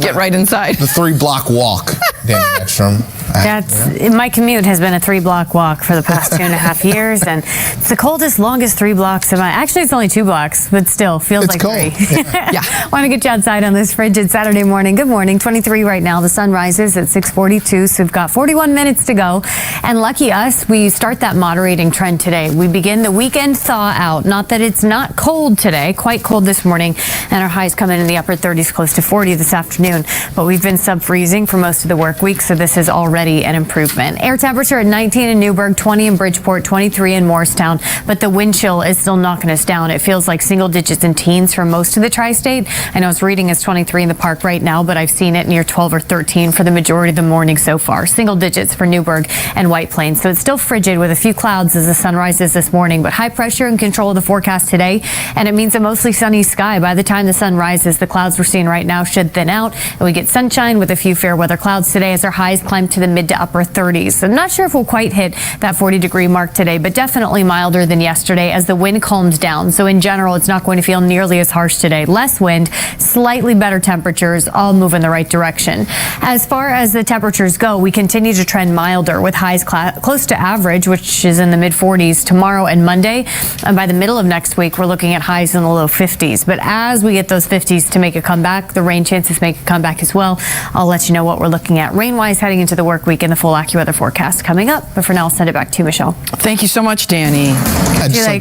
get right inside. The 3-block walk, Dani Beckstrom. My commute has been a 3-block walk for the past 2.5 years, and it's the coldest, longest 3 blocks of my. Actually, it's only 2 blocks, but still feels it's like cold. 3. Yeah. Want to get you outside on this frigid Saturday morning. Good morning. 23 right now. The sun rises at 6:42, so we've got 41 minutes to go. And lucky us, we start that moderating trend today. We begin the weekend thaw out. Not that it's not cold today, quite cold this morning, and our highs come in the upper 30s, close to 40 this afternoon. But we've been sub-freezing for most of the work week, so this is already an improvement. Air temperature at 19 in Newburgh, 20 in Bridgeport, 23 in Morristown. But the wind chill is still knocking us down. It feels like single digits and teens for most of the tri-state. I know it's reading as 23 in the park right now, but I've seen it near 12 or 13 for the majority of the morning so far. Single digits for Newburgh and White Plains. So it's still frigid with a few clouds as the sun rises this morning, but high pressure in control of the forecast today. And it means a mostly sunny sky. By the time the sun rises, the clouds we're seeing right now should thin out, and we get sunshine with a few fair weather clouds today as our highs climb to the mid to upper 30s. I'm not sure if we'll quite hit that 40-degree mark today, but definitely milder than yesterday as the wind calms down. So in general, it's not going to feel nearly as harsh today. Less wind, slightly better temperatures, all move in the right direction. As far as the temperatures go, we continue to trend milder with highs close to average, which is in the mid 40s tomorrow and Monday. And by the middle of next week, we're looking at highs in the low 50s. But as we get those 50s to make a comeback, the rain chances make a comeback as well. I'll let you know what we're looking at rain-wise heading into the work week and the full AccuWeather forecast coming up. But for now, I'll send it back to you, Michelle. Thank you so much, Dani.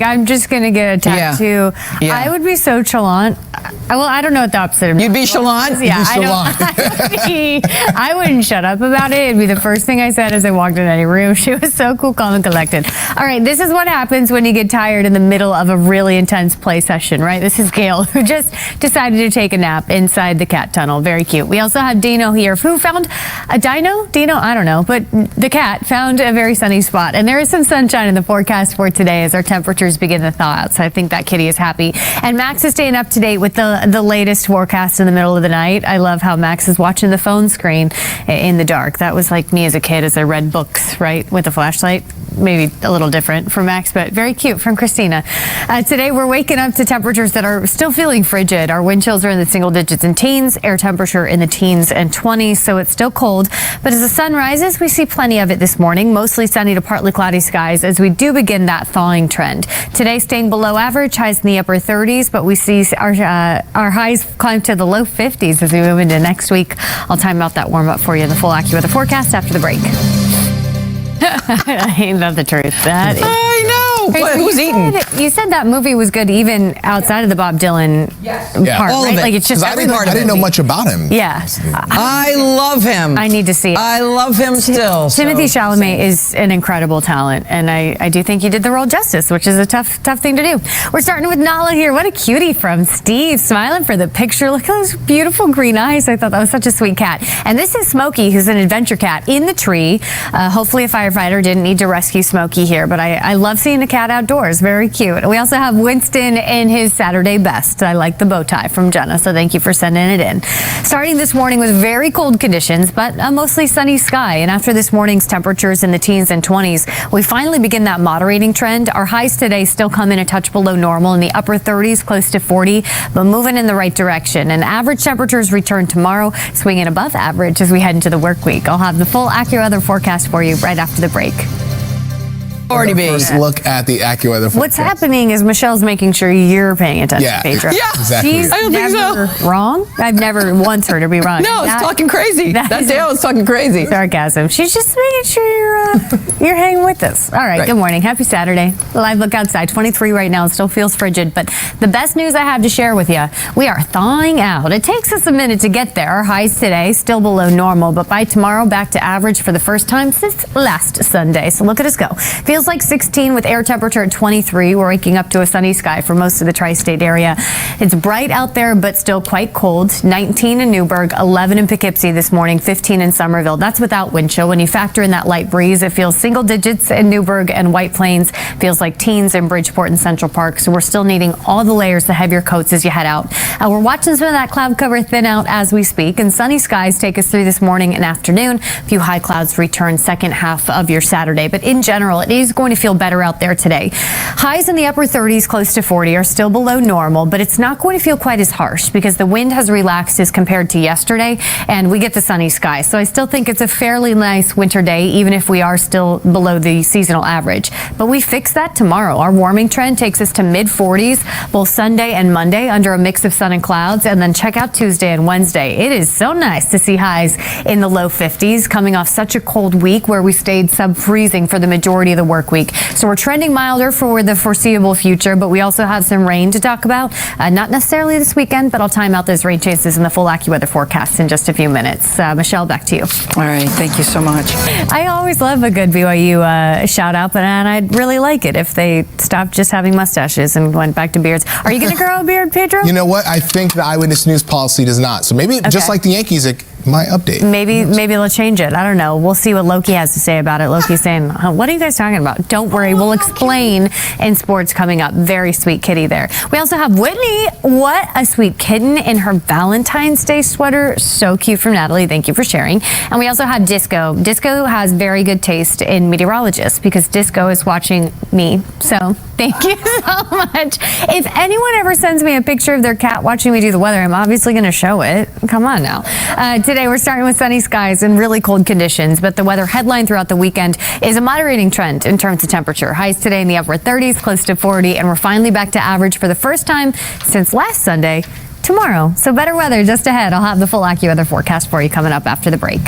I'm just going to get a tattoo. Yeah. I would be so chalant. Well, I don't know what the opposite of You'd be chalant? Yeah, I wouldn't shut up about it. It'd be the first thing I said as I walked in any room. She was so cool, calm, and collected. All right, this is what happens when you get tired in the middle of a really intense play session, right? This is Gail, who just decided to take a nap inside the cat tunnel. Very cute. We also have Dino here, who found a dino? Dino? I don't know, but the cat found a very sunny spot. And there is some sunshine in the forecast for today as our temperatures begin to thaw out. So I think that kitty is happy. And Max is staying up to date with the latest forecast in the middle of the night. I love how Max is watching the phone screen in the dark. That was like me as a kid as I read books, right, with a flashlight. Maybe a little different from Max, but very cute from Christina. Today, we're waking up to temperatures that are still feeling frigid. Our wind chills are in the single digits and teens, air temperature in the teens and 20s, so it's still cold. But as the sun rises, we see plenty of it this morning, mostly sunny to partly cloudy skies as we do begin that thawing trend. Today, staying below average, highs in the upper 30s, but we see our highs climb to the low 50s as we move into next week. I'll time out that warm up for you in the full AccuWeather forecast after the break. I love the truth. I know. Who's eating? You said that movie was good even outside of the Bob Dylan part, all right? of it. Like it's just I didn't know much about him. Yeah. I love him. I need to see it. I love him still. Timothy Chalamet is an incredible talent, and I do think he did the role justice, which is a tough thing to do. We're starting with Nala here. What a cutie from Steve, smiling for the picture. Look at those beautiful green eyes. I thought that was such a sweet cat. And this is Smokey, who's an adventure cat in the tree. Hopefully a firefighter didn't need to rescue Smokey here, but I love seeing a cat outdoors. Very cute. We also have Winston in his Saturday best. I like the bow tie from Jenna, so thank you for sending it in. Starting this morning with very cold conditions, but a mostly sunny sky. And after this morning's temperatures in the teens and 20s, we finally begin that moderating trend. Our highs today still come in a touch below normal in the upper 30s, close to 40, but moving in the right direction. And average temperatures return tomorrow, swinging above average as we head into the work week. I'll have the full AccuWeather forecast for you right after the break. First look at the AccuWeather forecast. What's happening is Michelle's making sure you're paying attention, Pedro. Yeah, exactly. She's I don't think never wrong. I've never once heard her be wrong. No, it's talking crazy. That day I was talking crazy. Sarcasm. She's just making sure you're hanging with us. All right, good morning. Happy Saturday. Live look outside. 23 right now. It still feels frigid, but the best news I have to share with you, we are thawing out. It takes us a minute to get there. Our highs today still below normal, but by tomorrow back to average for the first time since last Sunday. So look at us go. Feels like 16 with air temperature at 23. We're waking up to a sunny sky for most of the tri-state area. It's bright out there, but still quite cold. 19 in Newburgh, 11 in Poughkeepsie this morning, 15 in Somerville. That's without wind chill. When you factor in that light breeze, it feels single digits in Newburgh and White Plains. Feels like teens in Bridgeport and Central Park. So we're still needing all the layers, the heavier coats as you head out. We're watching some of that cloud cover thin out as we speak, and sunny skies take us through this morning and afternoon. A few high clouds return second half of your Saturday. But in general, it is is going to feel better out there today. Highs in the upper 30s, close to 40, are still below normal, but it's not going to feel quite as harsh because the wind has relaxed as compared to yesterday, and we get the sunny sky. So I still think it's a fairly nice winter day, even if we are still below the seasonal average. But we fix that tomorrow. Our warming trend takes us to mid-40s, both Sunday and Monday, under a mix of sun and clouds, and then check out Tuesday and Wednesday. It is so nice to see highs in the low 50s, coming off such a cold week where we stayed sub-freezing for the majority of the work week. So we're trending milder for the foreseeable future, but we also have some rain to talk about. Not necessarily this weekend, but I'll time out those rain chances in the full AccuWeather forecast in just a few minutes. Michelle, back to you. All right, thank you so much. I always love a good BYU shout out, and I'd really like it if they stopped just having mustaches and went back to beards. Are you going to grow a beard, Pedro? You know what? I think the Eyewitness News policy does not. So maybe just like the Yankees, it might update. Maybe they'll change it. I don't know. We'll see what Loki has to say about it. Loki's saying, what are you guys talking about? Don't worry. We'll explain in sports coming up. Very sweet kitty there. We also have Whitney. What a sweet kitten in her Valentine's Day sweater. So cute from Natalie. Thank you for sharing. And we also have Disco. Disco has very good taste in meteorologists because Disco is watching me. So thank you so much. If anyone ever sends me a picture of their cat watching me do the weather, I'm obviously going to show it. Come on now. Today we're starting with sunny skies and really cold conditions, but the weather headline throughout the weekend is a moderating trend in terms of temperature. Highs today in the upper 30s, close to 40, and we're finally back to average for the first time since last Sunday tomorrow. So better weather just ahead. I'll have the full AccuWeather forecast for you coming up after the break.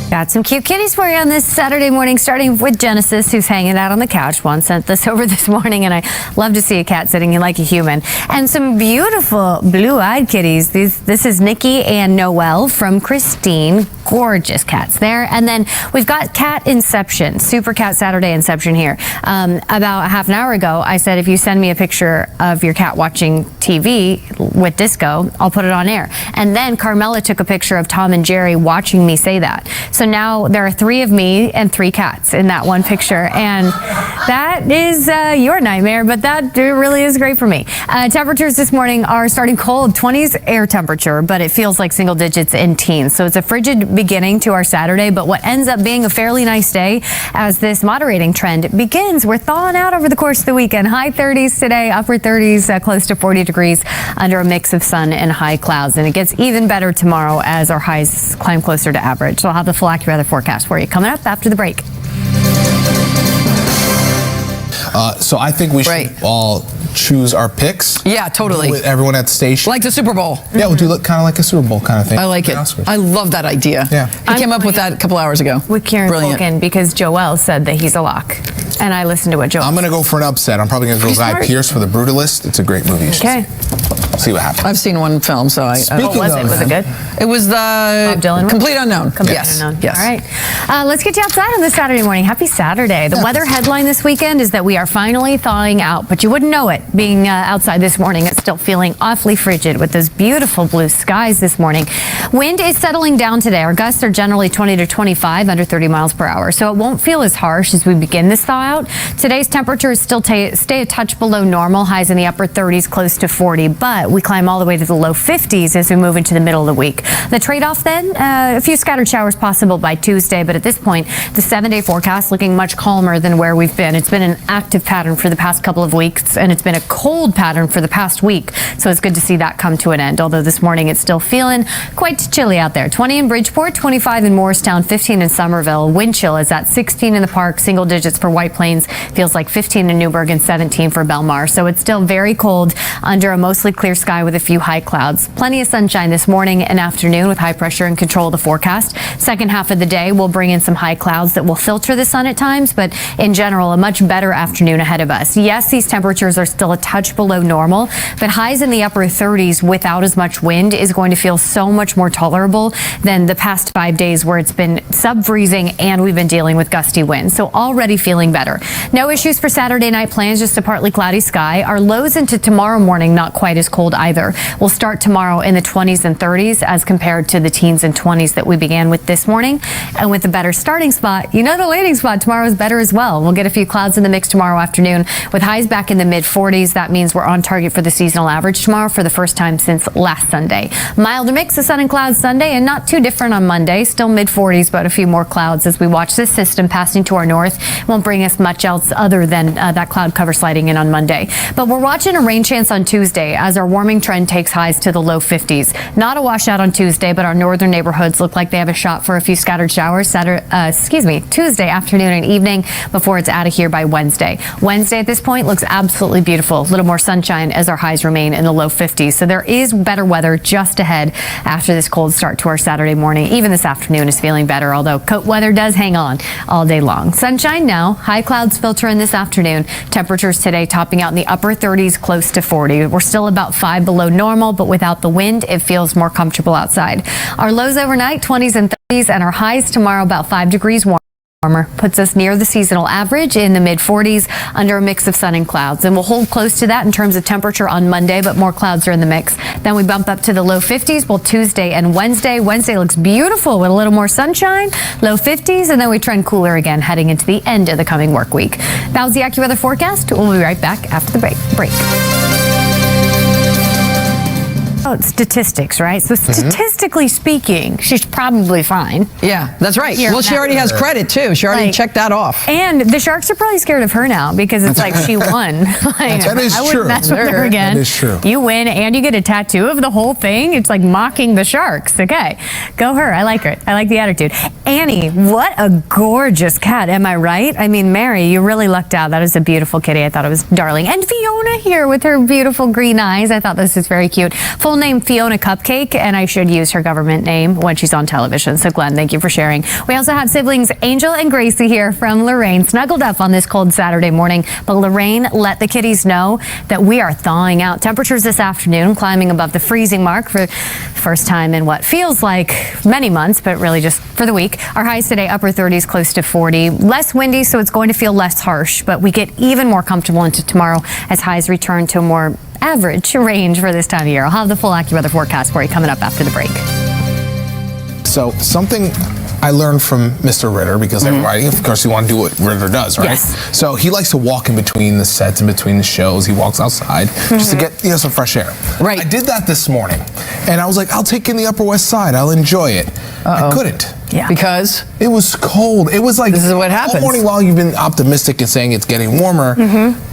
Got some cute kitties for you on this Saturday morning, starting with Genesis, who's hanging out on the couch. Juan sent this over this morning, and I love to see a cat sitting like a human. And some beautiful blue-eyed kitties. This is Nikki and Noelle from Christine. Gorgeous cats there. And then we've got Cat Inception, Super Cat Saturday Inception here. About half an hour ago, I said, if you send me a picture of your cat watching TV with Disco, I'll put it on air. And then Carmela took a picture of Tom and Jerry watching me say that. So now there are 3 of me and 3 cats in that one picture. And that is your nightmare, but that really is great for me. Temperatures this morning are starting cold, 20s air temperature, but it feels like single digits in teens. So it's a frigid beginning to our Saturday, but what ends up being a fairly nice day as this moderating trend begins. We're thawing out over the course of the weekend. High 30s today, upper 30s, close to 40 degrees under a mix of sun and high clouds. And it gets even better tomorrow as our highs climb closer to average. So I'll have the full AccuWeather forecast for you coming up after the break. So I think we should all choose our picks. Yeah, totally. With everyone at the station. Like the Super Bowl. Yeah, we'll do kind of like a Super Bowl kind of thing. I like it. I love that idea. Yeah. He came up with that a couple hours ago. With Kieran Culkin, because Joel said that he's a lock. And I listened to what Joel I'm going to go for an upset. I'm probably going to go Guy Pearce for The Brutalist. It's a great movie. Okay. See what happens. I've seen one film, so I... What was it? Was it good? It was the... Bob Dylan one? Complete Unknown. Yes. Unknown. Yes. All right. Let's get you outside on this Saturday morning. Happy Saturday. The weather headline this weekend is that we are finally thawing out, but you wouldn't know it being outside this morning. It's still feeling awfully frigid with those beautiful blue skies this morning. Wind is settling down today. Our gusts are generally 20 to 25 under 30 miles per hour, so it won't feel as harsh as we begin this thaw out. Today's temperatures still stay a touch below normal, highs in the upper 30s, close to 40, but we climb all the way to the low 50s as we move into the middle of the week. The trade-off then, a few scattered showers possible by Tuesday, but at this point, the 7-day forecast looking much calmer than where we've been. It's been an active pattern for the past couple of weeks, and it's been a cold pattern for the past week, so it's good to see that come to an end, although this morning it's still feeling quite chilly out there. 20 in Bridgeport, 25 in Morristown, 15 in Somerville. Wind chill is at 16 in the park, single digits for White Plains, feels like 15 in Newburgh and 17 for Belmar, so it's still very cold under a mostly clear sky with a few high clouds. Plenty of sunshine this morning and afternoon with high pressure and control of the forecast. Second half of the day will bring in some high clouds that will filter the sun at times, but in general, a much better afternoon ahead of us. Yes, these temperatures are still a touch below normal, but highs in the upper 30s without as much wind is going to feel so much more tolerable than the past 5 days where it's been sub-freezing and we've been dealing with gusty winds. So already feeling better. No issues for Saturday night plans, just a partly cloudy sky. Our lows into tomorrow morning, not quite as cold either. We'll start tomorrow in the 20s and 30s as compared to the teens and 20s that we began with this morning. And with a better starting spot, the landing spot tomorrow is better as well. We'll get a few clouds in the mix tomorrow afternoon with highs back in the mid 40s. mid-40s. That means we're on target for the seasonal average tomorrow for the first time since last Sunday. Mild to mix of sun and clouds Sunday, and not too different on Monday. Still mid-40s, but a few more clouds as we watch this system passing to our north. Won't bring us much else other than that cloud cover sliding in on Monday. But we're watching a rain chance on Tuesday as our warming trend takes highs to the low 50s. Not a washout on Tuesday, but our northern neighborhoods look like they have a shot for a few scattered showers Tuesday afternoon and evening before it's out of here by Wednesday. Wednesday at this point looks absolutely beautiful. A little more sunshine as our highs remain in the low 50s. So there is better weather just ahead after this cold start to our Saturday morning. Even this afternoon is feeling better, although coat weather does hang on all day long. Sunshine now. High clouds filter in this afternoon. Temperatures today topping out in the upper 30s, close to 40. We're still about 5 below normal, but without the wind, it feels more comfortable outside. Our lows overnight, 20s and 30s, and our highs tomorrow about 5 degrees warmer. Puts us near the seasonal average in the mid-40s under a mix of sun and clouds. And we'll hold close to that in terms of temperature on Monday, but more clouds are in the mix. Then we bump up to the low 50s both Tuesday and Wednesday. Wednesday looks beautiful with a little more sunshine, low 50s, and then we trend cooler again heading into the end of the coming work week. That was the AccuWeather forecast. We'll be right back after the break. Oh, statistics, right? So statistically speaking, she's probably fine. Yeah, that's right. Here, Well, she already has credit, too. She already checked that off. And the Sharks are probably scared of her now because it's like she won. That is I true. wouldn't mess with her again. That is true. You win and you get a tattoo of the whole thing. It's like mocking the Sharks. Okay, go her. I like her. I like the attitude. Annie, what a gorgeous cat. Am I right? I mean, Mary, you really lucked out. That is a beautiful kitty. I thought it was darling. And Fiona here with her beautiful green eyes. I thought this was very cute. Full name Fiona Cupcake, and I should use her government name when she's on television. So Glenn, thank you for sharing. We also have siblings Angel and Gracie here from Lorraine, snuggled up on this cold Saturday morning. But Lorraine let the kitties know that we are thawing out. Temperatures this afternoon climbing above the freezing mark for the first time in what feels like many months, but really just for the week. Our highs today, upper 30s, close to 40. Less windy, so it's going to feel less harsh, but we get even more comfortable into tomorrow as highs return to a more average range for this time of year. I'll have the full AccuWeather forecast for you coming up after the break. So something I learned from Mr. Ritter, because everybody, of course, you want to do what Ritter does, right? Yes. So he likes to walk in between the sets, in between the shows. He walks outside just to get some fresh air. Right. I did that this morning, and I was like, I'll take in the Upper West Side. I'll enjoy it. I couldn't. Yeah. Because It was cold. It was like this is what happens. all morning long. You've been optimistic and saying it's getting warmer,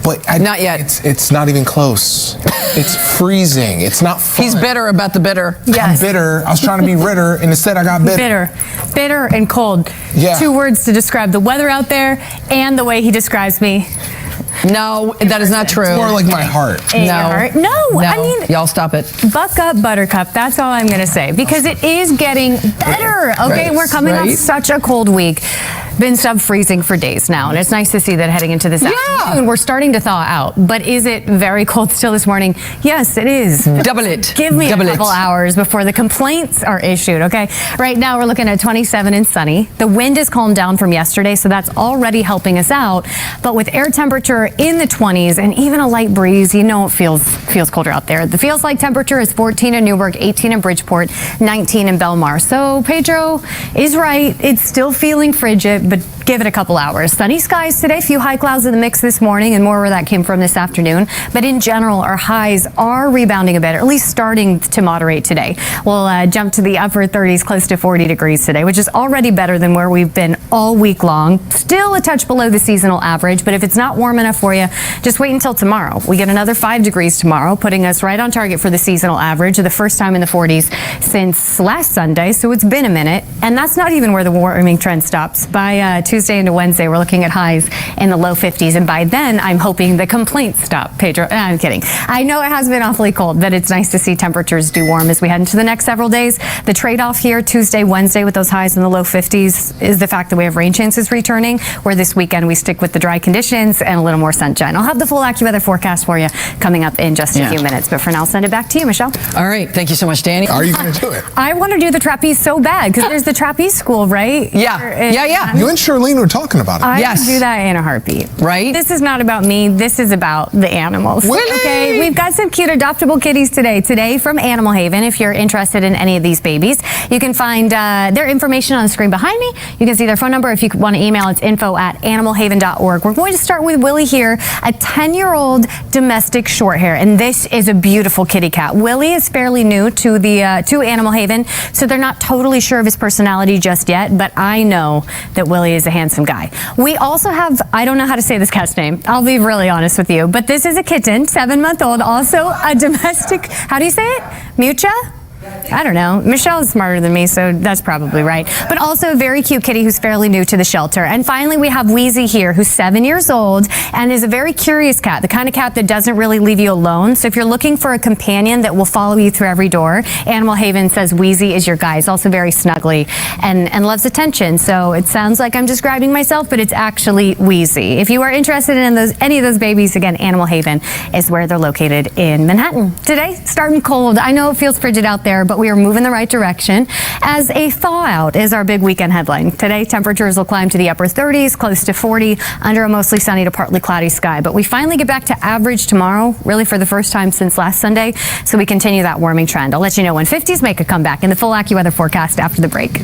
but Not yet. It's not even close. It's freezing. It's not fun. he's bitter about the bitter. I'm bitter. I was trying to be Ritter, and instead I got bitter. Bitter and cold. Yeah. 2 words to describe the weather out there and the way he describes me. No, that is not true. More like my heart. In your heart. No, I mean, y'all stop it. buck up, Buttercup. That's all I'm going to say because it is getting better. Okay, Right, we're coming off right. such a cold week. Been sub-freezing for days now, and it's nice to see that heading into this afternoon, we're starting to thaw out. But is it very cold still this morning? Yes, it is. Double it. Give me Double a couple it. hours before the complaints are issued, okay? Right now, we're looking at 27 and sunny. The wind has calmed down from yesterday, so that's already helping us out. But with air temperature in the 20s and even a light breeze, you know it feels colder out there. The feels like temperature is 14 in Newburgh, 18 in Bridgeport, 19 in Belmar. So Pedro is right. It's still feeling frigid, but give it a couple hours. Sunny skies today, few high clouds in the mix this morning, and more where that came from this afternoon. But in general, our highs are rebounding a bit, or at least starting to moderate today. We'll jump to the upper 30s, close to 40 degrees today, which is already better than where we've been all week long. Still a touch below the seasonal average, but if it's not warm enough for you, just wait until tomorrow. We get another 5 degrees tomorrow, putting us right on target for the seasonal average, the first time in the 40s since last Sunday, so it's been a minute. And that's not even where the warming trend stops. By Tuesday into Wednesday, we're looking at highs in the low 50s, and by then, I'm hoping the complaints stop, Pedro. I'm kidding. I know it has been awfully cold, but it's nice to see temperatures do warm as we head into the next several days. The trade-off here, Tuesday, Wednesday, with those highs in the low 50s, is the fact that we have rain chances returning, where this weekend we stick with the dry conditions and a little more sunshine. I'll have the full AccuWeather forecast for you coming up in just a few minutes, but for now, I'll send it back to you, Michelle. All right. Thank you so much, Dani. Are you going to do it? I want to do the trapeze so bad, because there's the trapeze school, right? Yeah. You You and Shirley Arlene were talking about it. I Yes. would do that in a heartbeat. Right? This is not about me. This is about the animals. Willie! Okay, we've got some cute adoptable kitties today. Today from Animal Haven. If you're interested in any of these babies, you can find their information on the screen behind me. You can see their phone number. If you want to email, it's info@animalhaven.org. We're going to start with Willie here, a 10-year-old domestic shorthair, and this is a beautiful kitty cat. Willie is fairly new to the to Animal Haven, so they're not totally sure of his personality just yet, but I know that Willie is a handsome guy. We also have, I don't know how to say this cat's name. I'll be really honest with you, but this is a kitten, 7-month-old, also a domestic, how do you say it? Mucha? I don't know. Michelle is smarter than me, so that's probably right. But also a very cute kitty who's fairly new to the shelter. And finally, we have Wheezy here, who's 7 years old and is a very curious cat, the kind of cat that doesn't really leave you alone. So if you're looking for a companion that will follow you through every door, Animal Haven says Wheezy is your guy. He's also very snuggly and loves attention. So it sounds like I'm describing myself, but it's actually Wheezy. If you are interested in any of those babies, again, Animal Haven is where they're located in Manhattan. Today, starting cold. I know it feels frigid out there, but we are moving the right direction as a thaw out is our big weekend headline. Today, temperatures will climb to the upper 30s, close to 40, under a mostly sunny to partly cloudy sky. But we finally get back to average tomorrow, really for the first time since last Sunday. So we continue that warming trend. I'll let you know when 50s make a comeback in the full AccuWeather forecast after the break.